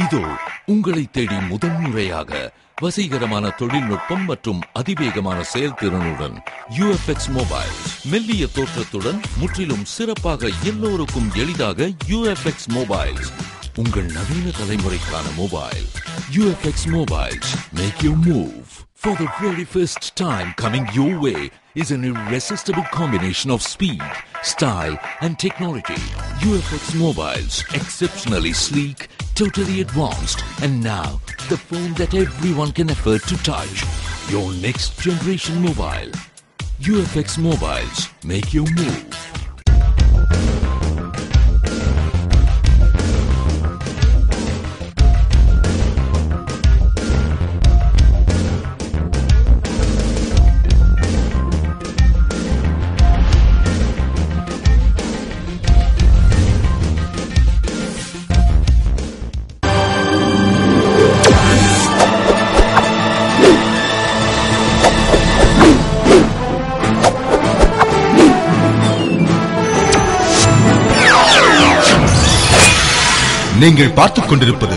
இதோ உங்களை தேடி முதன்முறையாக வசீகரமான தொழில்நுட்பம் மற்றும் அதிவேகமான செயல்திறனுடன் UFX மொபைல். மெல்லிய தோற்றத்துடன் முற்றிலும் சிறப்பாக எல்லோருக்கும் எளிதாக UFX மொபைல். உங்கள் நவீன தலைமுறைக்கான mobile. UFX Mobiles make you move. For the very first time coming your way is an irresistible combination of speed, style and technology. UFX Mobiles, exceptionally sleek, totally advanced, and now the phone that everyone can afford to touch. Your next generation mobile. UFX Mobiles make you move. நீங்கள் பார்த்துக் கொண்டிருப்பது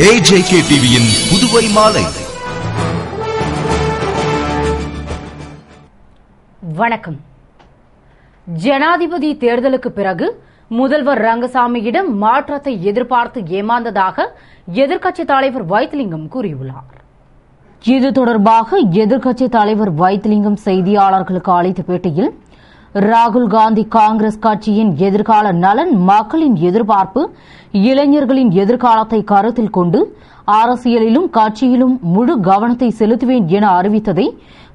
AJK டிவியின் புதுவை மாலை. வணக்கம். ஜனாதிபதி தேர்தலுக்கு பிறகு முதல்வர் ரங்கசாமியிடம் மாற்றத்தை எதிர்பார்த்து ஏமாந்ததாக எதிர்க்கட்சித் தலைவர் வைத்திலிங்கம் கூறியுள்ளார். இது தொடர்பாக எதிர்க்கட்சித் தலைவர் வைத்திலிங்கம் செய்தியாளர்களுக்கு அளித்த பேட்டியில், ராகுல் காந்தி காங்கிரஸ் கட்சியின் எதிர்கால நலன், மக்களின் எதிர்பார்ப்பு, இளைஞர்களின் எதிர்காலத்தை கருத்தில் கொண்டு அரசியலிலும் கட்சியிலும் முழு கவனத்தை செலுத்துவேன் என அறிவித்ததை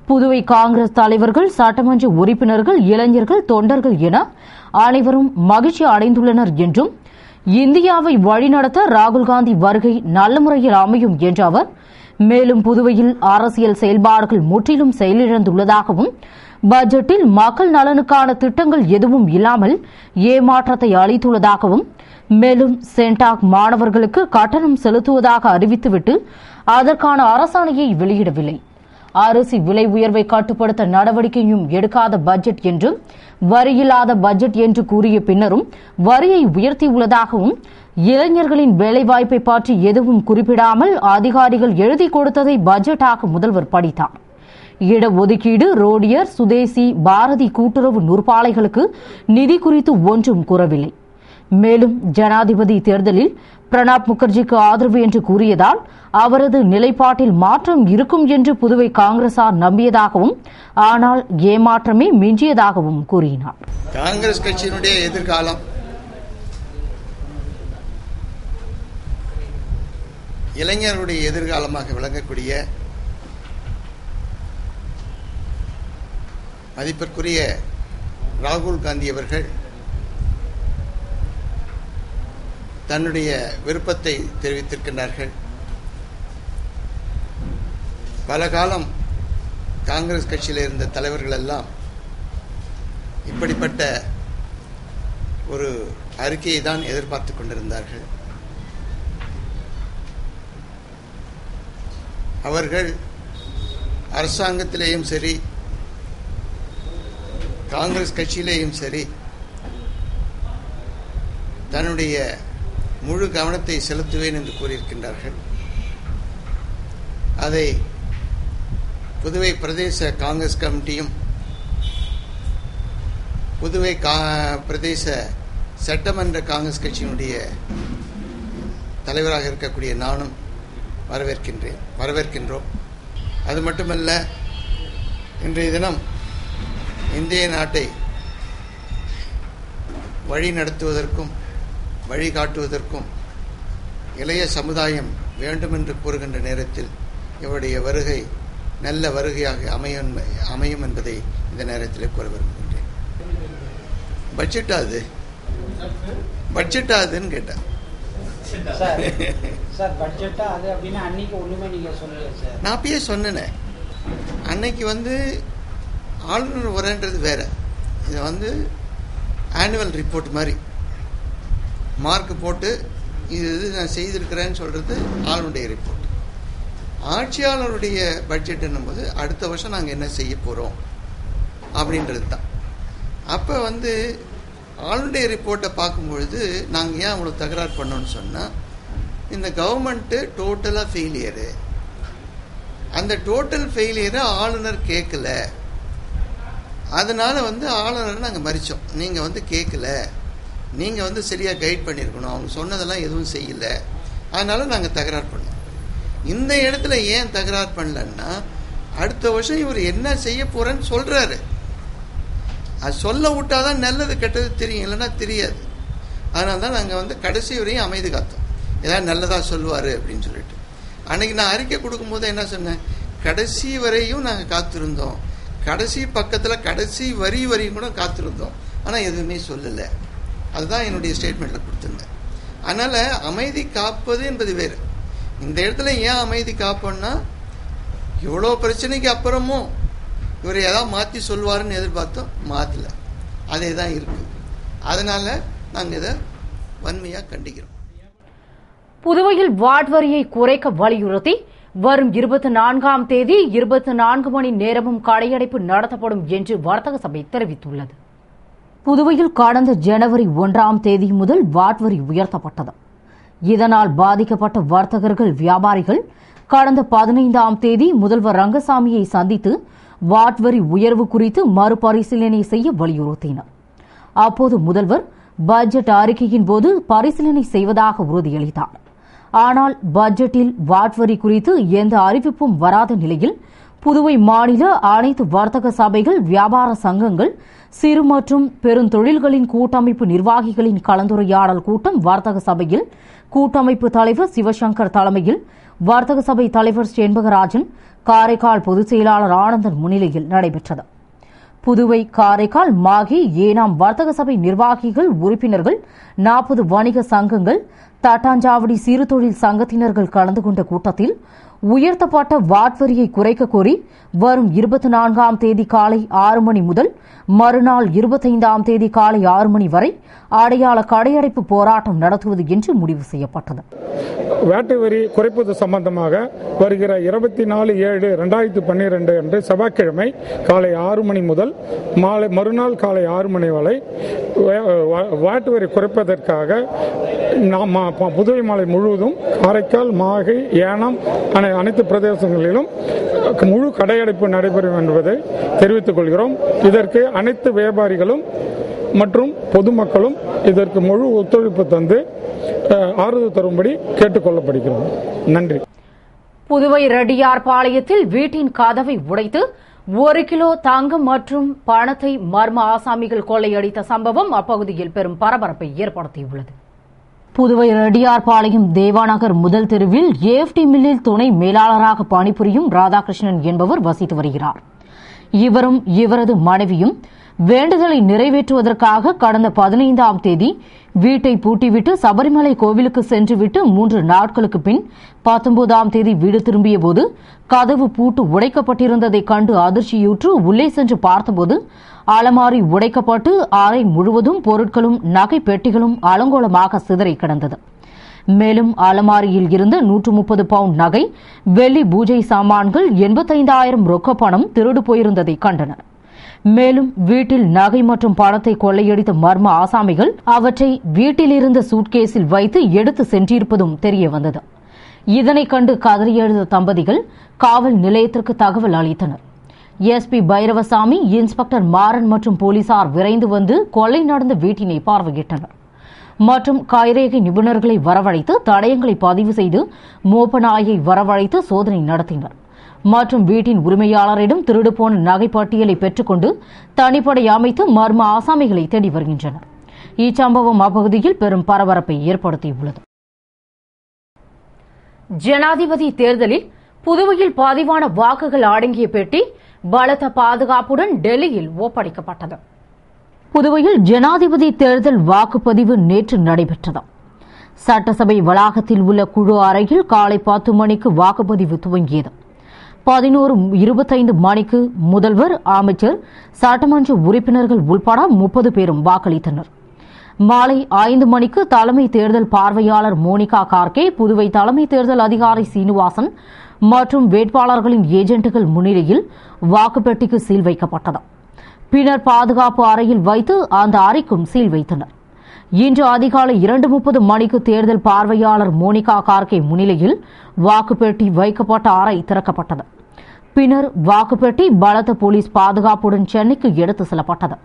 புதுவை காங்கிரஸ் தலைவர்கள், சட்டமன்ற உறுப்பினர்கள், இளைஞர்கள், தொண்டர்கள் என அனைவரும் மகிழ்ச்சி அடைந்துள்ளனர் என்றும், இந்தியாவை வழிநடத்த ராகுல் காந்தி வருகை நல்ல முறையில் அமையும் என்ற அவர், மேலும் புதுவையில் அரசியல் செயல்பாடுகள் முற்றிலும் செயலிழந்துள்ளதாகவும், பட்ஜெட்டில் மக்கள் நலனுக்கான திட்டங்கள் எதுவும் இல்லாமல் ஏமாற்றத்தை அளித்துள்ளதாகவும், மேலும் சென்டாக் மாணவர்களுக்கு கட்டணம் செலுத்துவதாக அறிவித்துவிட்டு அதற்கான அரசாணையை வெளியிடவில்லை, அரிசி விலை உயர்வை கட்டுப்படுத்த நடவடிக்கையும் எடுக்காத பட்ஜெட் என்றும், வரியில்லாத பட்ஜெட் என்று கூறிய பின்னரும் வரியை உயர்த்தியுள்ளதாகவும், இளைஞர்களின் வேலைவாய்ப்பை பற்றி எதுவும் குறிப்பிடாமல் அதிகாரிகள் எழுதி கொடுத்ததை பட்ஜெட்டாக முதல்வர் படித்தார். இடஒதுக்கீடு, ரோடியர், சுதேசி, பாரதி கூட்டுறவு நூற்பாலைகளுக்கு நிதி குறித்து ஒன்றும் கூறவில்லை. மேலும் ஜனாதிபதி தேர்தலில் பிரணாப் முகர்ஜிக்கு ஆதரவு என்று கூறியதால் அவரது நிலைப்பாட்டில் மாற்றம் இருக்கும் என்று புதுவை காங்கிரசார் நம்பியதாகவும், ஆனால் ஏமாற்றமே மிஞ்சியதாகவும் கூறினார். காங்கிரஸ் கட்சியினுடைய எதிர்காலம் இளைஞர்களுடைய எதிர்காலமாக விளங்கக்கூடிய மதிப்பிற்குரிய ராகுல் காந்தி அவர்கள் தன்னுடைய விருப்பத்தை தெரிவித்திருக்கின்றார்கள். பல காலம் காங்கிரஸ் கட்சியில் இருந்த தலைவர்கள் எல்லாம் இப்படிப்பட்ட ஒரு அறிக்கையை தான் எதிர்பார்த்து கொண்டிருந்தார்கள். அவர்கள் அரசாங்கத்திலேயும் சரி, காங்கிரஸ் கட்சியிலேயும் சரி, தன்னுடைய முழு கவனத்தை செலுத்துவேன் என்று கூறியிருக்கின்றார்கள். அதை புதுவை பிரதேச காங்கிரஸ் கமிட்டியும் புதுவை பிரதேச சட்டமன்ற காங்கிரஸ் கட்சியினுடைய தலைவராக இருக்கக்கூடிய நானும் வரவேற்கின்றோம். அது மட்டுமல்ல, இன்றைய தினம் இந்திய நாட்டை வழி நடத்துவதற்கும் வழிகாட்டுவதற்கும் இளைய சமுதாயம் வேண்டும் என்று கூறுகின்ற நேரத்தில் இவருடைய வருகை நல்ல வருகையாக அமையும் என்பதை இந்த நேரத்தில் கூற விரும்புகின்றேன். பட்ஜெட்டா அதுன்னு கேட்டேன். நான் அப்பயே சொன்னேன், அன்னைக்கு ஆளுநர் வரன்றது வேற, இது ஆனுவல் ரிப்போர்ட் மாதிரி மார்க் போட்டு இது நான் செய்திருக்கிறேன்னு சொல்றது ஆளுடைய ரிப்போர்ட். ஆட்சியாளருடைய பட்ஜெட் என்னும்போது அடுத்த வருஷம் நாங்கள் என்ன செய்ய போறோம் அப்படின்றது தான். அப்போ ஆளுடைய ரிப்போர்ட்டை பார்க்கும்பொழுது நாங்கள் ஏன் அவ்வளோ தகராறு பண்ணோன்னு சொன்னால், இந்த கவர்மெண்ட் டோட்டலா ஃபெயிலியரு. அந்த டோட்டல் ஃபெயிலியரை ஆளுநர் கேட்கல. அதனால ஆளுநர் நாங்கள் மறிச்சோம். நீங்கள் கேட்கல, நீங்கள் சரியாக கைட் பண்ணியிருக்கணும், அவங்க சொன்னதெல்லாம் எதுவும் செய்யல, அதனால நாங்கள் தகராறு பண்ணோம். இந்த இடத்துல ஏன் தகராறு பண்ணலன்னா, அடுத்த வருஷம் இவர் என்ன செய்ய போறேன்னு சொல்றாரு. அது சொல்ல விட்டாதான் நல்லது கெட்டது தெரியும், இல்லைன்னா தெரியாது. அதனால தான் நாங்கள் கடைசி வரையும் அமைதி காத்தோம், ஏதாவது நல்லதா சொல்லுவாரு அப்படின்னு சொல்லிட்டு. அன்னைக்கு நான் அறிக்கை கொடுக்கும்போது என்ன சொன்னேன், கடைசி வரையும் நாங்கள் காத்திருந்தோம், கடைசி பக்கத்தில் கடைசி வரையும் கூட காத்திருந்தோம், ஆனால் எதுவுமே சொல்லலை. அதுதான் என்னுடைய ஸ்டேட்மெண்ட்ல கொடுத்துருந்தேன். அதனால அமைதி காப்பது என்பது வேறு. இந்த இடத்துல ஏன் அமைதி காப்போம்னா, இவ்வளோ பிரச்சனைக்கு அப்புறமும் இவர் ஏதாவது மாற்றி சொல்வாருன்னு எதிர்பார்த்தோம், மாற்றல, அதே தான் இருக்கு. அதனால நாங்கள் இதை வன்மையாக கண்டிக்கிறோம். புதுவையில் வாட் வரியை குறைக்க வலியுறுத்தி வரும் 24ஆம் தேதி 24 மணி நேரமும் கடையடைப்பு நடத்தப்படும் என்று வர்த்தக சபை தெரிவித்துள்ளது. புதுவையில் கடந்த ஜனவரி 1ஆம் தேதி முதல் வாட் வரி உயர்த்தப்பட்டது. இதனால் பாதிக்கப்பட்ட வர்த்தகர்கள், வியாபாரிகள் கடந்த 15ஆம் தேதி முதல்வர் ரங்கசாமியை சந்தித்து வாட் வரி உயர்வு குறித்து மறுபரிசீலனை செய்ய வலியுறுத்தினர். அப்போது முதல்வர் பட்ஜெட் அறிக்கையின் போது பரிசீலனை செய்வதாக உறுதியளித்தார். ஆனால் பட்ஜெட்டில் வாட் வரி குறித்து எந்த அறிவிப்பும் வராத நிலையில் புதுவை மாநில அனைத்து வர்த்தக சபைகள், வியாபார சங்கங்கள், சிறு மற்றும் பெருந்தொழில்களின் கூட்டமைப்பு நிர்வாகிகளின் கலந்துரையாடல் கூட்டம் வர்த்தக சபையில் கூட்டமைப்பு தலைவர் சிவசங்கர் தலைமையில், வர்த்தக சபை தலைவர் செண்பகராஜன், காரைக்கால் பொதுச் செயலாளர் ஆனந்தன் முன்னிலையில் நடைபெற்றது. புதுவை, காரைக்கால், மாகே, ஏனாம் வர்த்தக சபை நிர்வாகிகள், உறுப்பினர்கள், 40 வணிக சங்கங்கள், தட்டாஞ்சாவடி சிறு தொழில் சங்கத்தினர்கள் கலந்து கொண்ட கூட்டத்தில் உயர்த்தப்பட்ட வாட் வரியை குறைக்க கோரி வரும் 24ஆம் தேதி காலை 6 மணி முதல் மறுநாள் 25ஆம் தேதி காலை 6 மணி வரை அடையாள கடையடைப்பு போராட்டம் நடத்துவது என்று முடிவு செய்யப்பட்டது. வாட் வரி குறைப்பது சம்பந்தமாக வருகிற 24/7/2012 அன்று செவ்வாய்க்கிழமை காலை 6 மணி முதல் மறுநாள் காலை 6 மணி வரை வாட் வரி குறைப்பதற்காக புதுவை மாலை முழுவதும் காரைக்கால், மாகை, ஏனாம் அனைத்து பிரதேசங்களிலும் முழு கடையடைப்பு நடைபெறும் என்பதை தெரிவித்துக் கொள்கிறோம். இதற்கு அனைத்து வியாபாரிகளும் மற்றும் பொதுமக்களும் இதற்கு முழு ஒத்துழைப்பு தந்து ஆறுதல் தரும்படி கேட்டுக் கொள்ளப்படுகிறோம். நன்றி. புதுவை ரெட்டியார்பாளையத்தில் வீட்டின் கதவை உடைத்து 1 கிலோ தங்கம் மற்றும் பணத்தை மர்ம ஆசாமிகள் கொள்ளையடித்த சம்பவம் அப்பகுதியில் பெரும் பரபரப்பை ஏற்படுத்தியுள்ளது. புதுவை ரெட்டியார்பாளையம் தேவாநகர் முதல் தெருவில் ஏஎஃப்டி மில்லில் துணை மேலாளராக பணிபுரியும் ராதாகிருஷ்ணன் என்பவர் வசித்து வருகிறார். இவரும் இவரது மனைவியும் வேண்டுதலை நிறைவேற்றுவதற்காக கடந்த 15ஆம் தேதி வீட்டை பூட்டிவிட்டு சபரிமலை கோவிலுக்கு சென்றுவிட்டு 3 நாட்களுக்கு பின் 19ஆம் தேதி வீடு திரும்பியபோது கதவு பூட்டு உடைக்கப்பட்டிருந்ததைக் கண்டு அதிர்ச்சியுற்று உள்ளே சென்று பார்த்தபோது அலமாரி உடைக்கப்பட்டு அறை முழுவதும் பொருட்களும் நகை பெட்டிகளும் அலங்கோலமாக சிதறி கிடந்தது. மேலும் அலமாரியில் இருந்து 130 பவுண்ட் நகை, வெள்ளி பூஜை சாமான்கள், 85,000 ரொக்க பணம் திருடு போயிருந்ததை கண்டனர். மேலும் வீட்டில் நகை மற்றும் பணத்தை கொள்ளையடித்த மர்ம ஆசாமிகள் அவற்றை வீட்டில் இருந்த சூட்கேஸில் வைத்து எடுத்து சென்றிருப்பதும் தெரியவந்தது. இதனை கண்டு கதறியெழுந்த தம்பதிகள் காவல் நிலையத்திற்கு தகவல் அளித்தனர். எஸ்பி பைரவசாமி, இன்ஸ்பெக்டர் மாறன் மற்றும் போலீசார் விரைந்து வந்து கொள்ளை நடந்த வீட்டினை பார்வையிட்டனர் மற்றும் கைரேகை நிபுணர்களை வரவழைத்து தடயங்களை பதிவு செய்து மோப்பநாயை வரவழைத்து சோதனை நடத்தினர் மற்றும் வீட்டின் உரிமையாளரிடம் திருடு போன நகை பட்டியலை பெற்றுக்கொண்டு தனிப்படை அமைத்து மர்ம ஆசாமிகளை தேடி வருகின்றனர். இச்சம்பவம் அப்பகுதியில் பெரும் பரபரப்பை ஏற்படுத்தியுள்ளது. ஜனாதிபதி தேர்தலில் புதுவையில் பதிவான வாக்குகள் அடங்கிய பெட்டி பலத்த பாதுகாப்புடன் டெல்லியில் ஒப்படைக்கப்பட்டது. புதுவையில் ஜனாதிபதி தேர்தல் வாக்குப்பதிவு நேற்று நடைபெற்றது. சட்டசபை வளாகத்தில் உள்ள குழு அறையில் காலை 10 மணிக்கு வாக்குப்பதிவு துவங்கியது. 11:25 மணிக்கு முதல்வர், அமைச்சர், சட்டமன்ற உறுப்பினர்கள் உட்பட 30 பேரும் வாக்களித்தனர். மாலை 5 மணிக்கு தலைமை தேர்தல் பார்வையாளர் மோனிகா கார்கே, புதுவை தலைமை தேர்தல் அதிகாரி சீனிவாசன் மற்றும் வேட்பாளர்களின் ஏஜென்ட்டுகள் முன்னிலையில் வாக்குப்பெட்டிக்கு சீல் வைக்கப்பட்டது. பின்னர் பாதுகாப்பு அறையில் வைத்து அந்த அறைக்கும் சீல் வைத்தனர். இன்று அதிகாலை 2:30 மணிக்கு தேர்தல் பார்வையாளர் மோனிகா கார்கே முன்னிலையில் வாக்குப்பெட்டி வைக்கப்பட்ட அறை திறக்கப்பட்டது. பின்னர் வாக்குப்பெட்டி பலத்த போலீஸ் பாதுகாப்புடன் சென்னைக்கு எடுத்து செல்லப்பட்டது.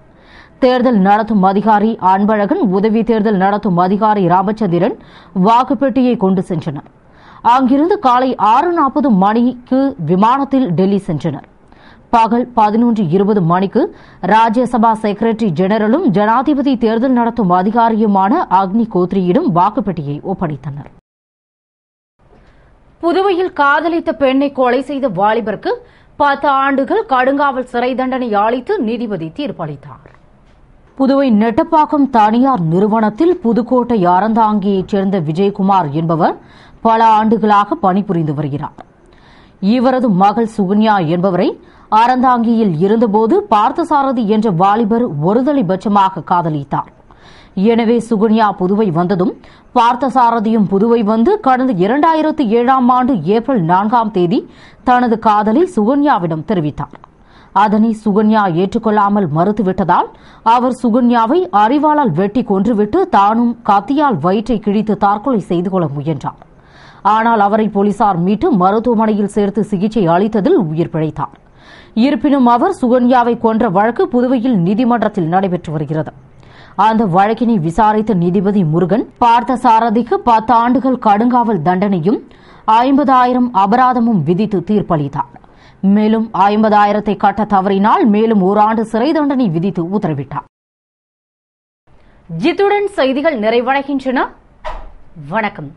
தேர்தல் நடத்தும் அதிகாரி அன்பழகன், உதவி தேர்தல் நடத்தும் அதிகாரி ராமச்சந்திரன் வாக்குப்பெட்டியை கொண்டு சென்றனர். அங்கிருந்து காலை 6:40 மணிக்கு விமானத்தில் டெல்லி சென்றனர். பகல் 11:20 மணிக்கு ராஜ்யசபா செக்ரட்டரி ஜெனரலும் ஜனாதிபதி தேர்தல் நடத்தும் அதிகாரியுமான அக்னி கோத்ரியிடம் வாக்குப்பெட்டியை ஒப்படைத்தனர். புதுவையில் காதலித்த பெண்ணை கொலை செய்த வாலிபருக்கு 10 ஆண்டுகள் கடுங்காவல் சிறை தண்டனை அளித்து நீதிபதி தீர்ப்பளித்தார். புதுவை நெட்டப்பாக்கம் தனியார் நிறுவனத்தில் புதுக்கோட்டை அறந்தாங்கியைச் சேர்ந்த விஜயகுமார் என்பவர் பல ஆண்டுகளாக பணிபுரிந்து வருகிறார். இவரது மகள் சுகன்யா என்பவரை அறந்தாங்கியில் இருந்தபோது பார்த்தசாரதி என்ற வாலிபர் ஒருதலைபட்சமாக காதலித்தார். எனவே சுகன்யா புதுவை வந்ததும் பார்த்தசாரதியும் புதுவை வந்து கடந்த 2007ஆம் ஆண்டு ஏப்ரல் 4ஆம் தேதி தனது காதலை சுகன்யாவிடம் தெரிவித்தார். அதனை சுகன்யா ஏற்றுக்கொள்ளாமல் மறுத்துவிட்டதால் அவர் சுகன்யாவை அரிவாளால் வெட்டி கொன்றுவிட்டு தானும் கத்தியால் வயிற்றை கிழித்து தற்கொலை செய்து கொள்ள முயன்றார். ஆனால் அவரை போலீசார் மீட்டு மருத்துவமனையில் சேர்த்து சிகிச்சை அளித்ததில் உயிர் பிழைத்தார். இருப்பினும் அவர் சுகன்யாவை கொன்ற வழக்கு புதுவையில் நீதிமன்றத்தில் நடைபெற்று வருகிறது. அந்த வழக்கினை விசாரித்த நீதிபதி முருகன் பார்த்தசாரதிக்கு 10 ஆண்டுகள் கடுங்காவல் தண்டனையும் 50,000 அபராதமும் விதித்து தீர்ப்பளித்தார். மேலும் 50,000 கட்ட தவறினால் மேலும் 1 ஆண்டு சிறை தண்டனை விதித்து உத்தரவிட்டார். இத்துடன் செய்திகள் நிறைவடைகின்றன. வணக்கம்.